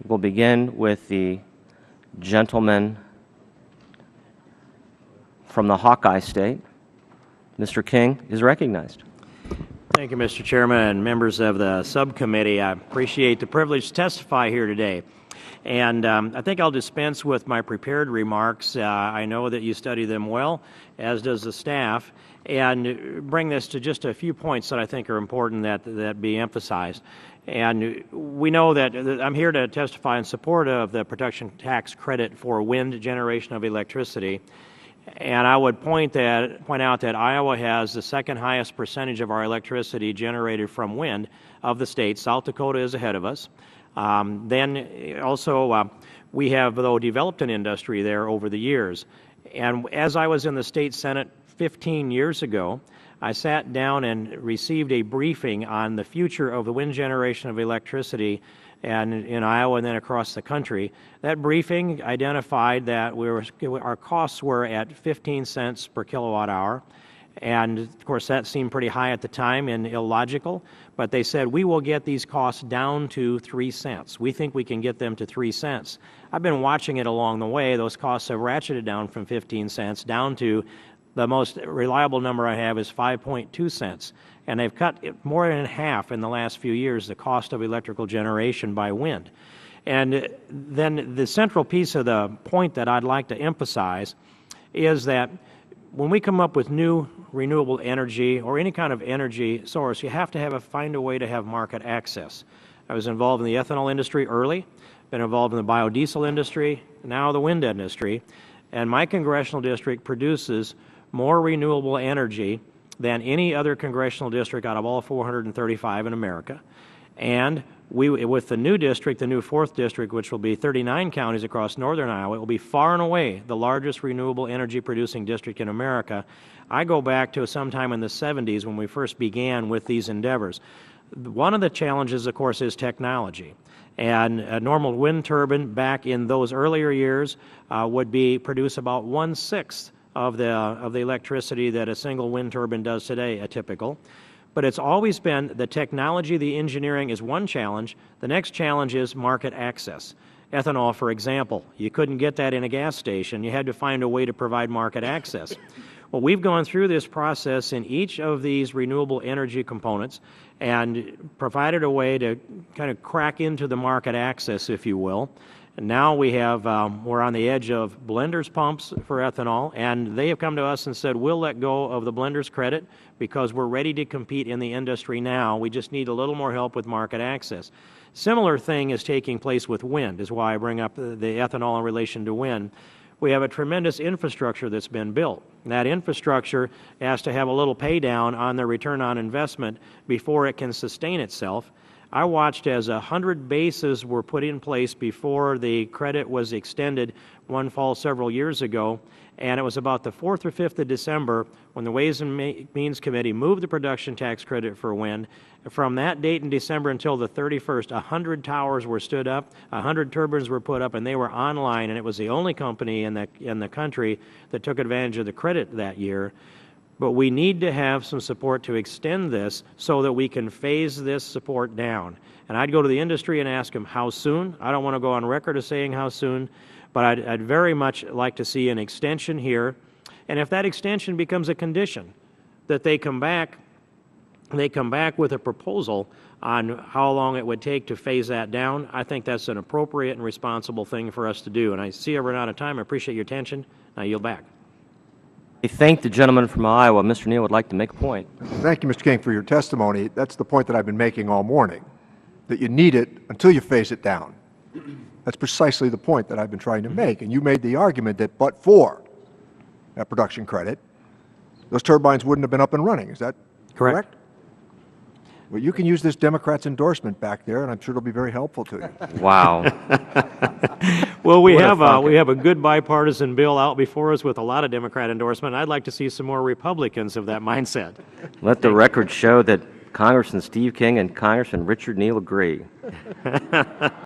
We'll begin with the gentleman from the Hawkeye State. Mr. King is recognized. Thank you, Mr. Chairman and members of the subcommittee. I appreciate the privilege to testify here today. And I think I'll dispense with my prepared remarks. I know that you study them well, as does the staff, and bring this to just a few points that I think are important that be emphasized. And we know that I'm here to testify in support of the production tax credit for wind generation of electricity. And I would point out that Iowa has the second highest percentage of our electricity generated from wind of the states. South Dakota is ahead of us. Then also we have, though, developed an industry there over the years. And as I was in the state Senate 15 years ago, I sat down and received a briefing on the future of the wind generation of electricity and in Iowa and then across the country. That briefing identified that our costs were at 15 cents per kilowatt hour. And, of course, that seemed pretty high at the time and illogical. But they said, we will get these costs down to 3 cents. We think we can get them to 3 cents. I've been watching it along the way. Those costs have ratcheted down from 15 cents down to the most reliable number I have is 5.2 cents. And they've cut more than half in the last few years the cost of electrical generation by wind. And then the central piece of the point that I'd like to emphasize is that when we come up with new renewable energy or any kind of energy source, you have to find a way to have market access. I was involved in the ethanol industry early, been involved in the biodiesel industry, now the wind industry, and my congressional district produces more renewable energy than any other congressional district out of all 435 in America. And with the new district, the new 4th district, which will be 39 counties across northern Iowa, it will be far and away the largest renewable energy producing district in America. I go back to sometime in the 70s when we first began with these endeavors. One of the challenges, of course, is technology. And a normal wind turbine back in those earlier years would produce about 1/6 of the electricity that a single wind turbine does today, a typical. But it's always been the technology, the engineering is one challenge. The next challenge is market access. Ethanol, for example, you couldn't get that in a gas station. You had to find a way to provide market access. Well, we've gone through this process in each of these renewable energy components and provided a way to kind of crack into the market access, if you will. And now we're on the edge of blenders pumps for ethanol, and they have come to us and said, we'll let go of the blenders credit because we're ready to compete in the industry now. We just need a little more help with market access. Similar thing is taking place with wind, is why I bring up the ethanol in relation to wind. We have a tremendous infrastructure that's been built. And that infrastructure has to have a little pay down on the return on investment before it can sustain itself. I watched as 100 bases were put in place before the credit was extended one fall several years ago, and it was about the 4th or 5th of December when the Ways and Means Committee moved the production tax credit for wind. From that date in December until the 31st, 100 towers were stood up, 100 turbines were put up, and they were online, and it was the only company in the country that took advantage of the credit that year. But we need to have some support to extend this so that we can phase this support down. And I'd go to the industry and ask them how soon. I don't want to go on record as saying how soon, but I'd very much like to see an extension here. And if that extension becomes a condition that they come back with a proposal on how long it would take to phase that down, I think that's an appropriate and responsible thing for us to do. And I see I've run out of time. I appreciate your attention. I yield back. I thank the gentleman from Iowa. Mr. Neal would like to make a point. Thank you, Mr. King, for your testimony. That's the point that I've been making all morning, that you need it until you phase it down. That's precisely the point that I've been trying to make. And you made the argument that but for that production credit, those turbines wouldn't have been up and running. Is that correct? Well, you can use this Democrat's endorsement back there, and I'm sure it'll be very helpful to you. Wow. Well, we have a good bipartisan bill out before us with a lot of Democrat endorsement. I'd like to see some more Republicans of that mindset. Let the record show that Congressman Steve King and Congressman Richard Neal agree.